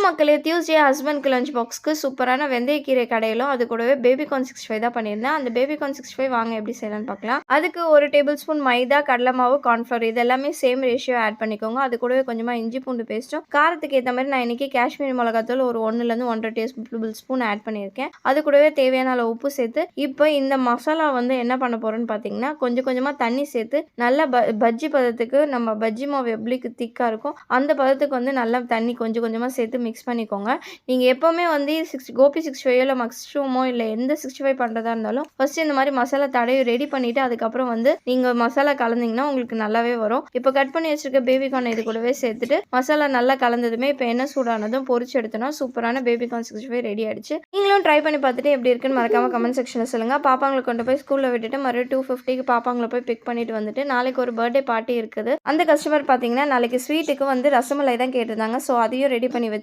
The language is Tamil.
மக்களே, டியூஸ்டே ஹஸ்பண்ட்க்கு லஞ்ச் பாக்ஸ்க்கு சூப்பரான வெந்தயக்கீரை கடையலும், அது கூடவே பேபிகார்ன் 65 தான் பண்ணியிருந்தேன். அந்த பேபிகார்ன் 65 வாங்க எப்படி செய்யலாம்னு பார்க்கலாம். அதுக்கு 1 டேபிள் ஸ்பூன் மைதா, கடலை மாவு, கார்ன்ஃப்ளவர் இது எல்லாமே சேம் ரேஷியோ ஆட் பண்ணிக்கோங்க. அது கூடவே கொஞ்சமா இஞ்சி பூண்டு பேஸ்ட்டும், காரத்துக்கு ஏத்த மாரி நான் இன்னைக்கு காஷ்மீரி மிளகாத்தூள் ஒரு 1லேருந்து 1 1/2 டேபிள் ஸ்பூன் ஆட் பண்ணியிருக்கேன். அது கூடவே தேவையான அளவு உப்பு சேர்த்து, இப்போ இந்த மசாலா வந்து என்ன பண்ண போறோம்னு பார்த்தீங்கன்னா, கொஞ்சம் கொஞ்சமா தண்ணி சேர்த்து நல்லா பஜ்ஜி பதத்துக்கு நம்ம பஜ்ஜி மாவு எப்படி திக்கா இருக்கும், அந்த பதத்துக்கு வந்து நல்லா தண்ணி கொஞ்சம் கொஞ்சமா சேர்த்து மிக்ஸ் பண்ணிக்கோங்க. நீங்க எப்பவுமே வந்து கோபி 65 இல்ல மஷ்ரூமோ இல்ல எந்த 65 பண்றதா இருந்தாலும் ஃபர்ஸ்ட் இந்த மாதிரி மசாலா தடவி ரெடி பண்ணிட்டு அதுக்கப்புறம் வந்து நீங்க மசாலா கலந்தீங்கன்னா உங்களுக்கு நல்லாவே வரும். இப்போ கட் பண்ணி வச்சிருக்க பேபிகார்ன் இது கூடவே சேர்த்துட்டு மசாலா நல்லா கலந்ததுமே இப்போ எண்ணெய் சூடானதும் பொரிச்சு எடுத்தோம்னா சூப்பரான பேபிகார்ன் 65 ரெடி ஆயிடுச்சு. நீங்களும் ட்ரை பண்ணி பார்த்துட்டு எப்படி இருக்குன்னு மறக்காம கமெண்ட் செக்ஷன்ல சொல்லுங்க. பாப்பாங்களை கொண்டு போய் ஸ்கூல்ல விட்டுட்டு மறுபடியும் 2:50க்கு பாப்பாங்களை போய் பிக் பண்ணிட்டு வந்துட்டு நாளைக்கு ஒரு பர்த்டே பார்ட்டி இருக்குது. அந்த கஸ்டமர் பார்த்தீங்கன்னா நாளைக்கு ஸ்வீட்டுக்கு வந்து ரசமலை தான் கேட்டிருந்தாங்க. ஸோ அதையும் ரெடி பண்ணி வச்சு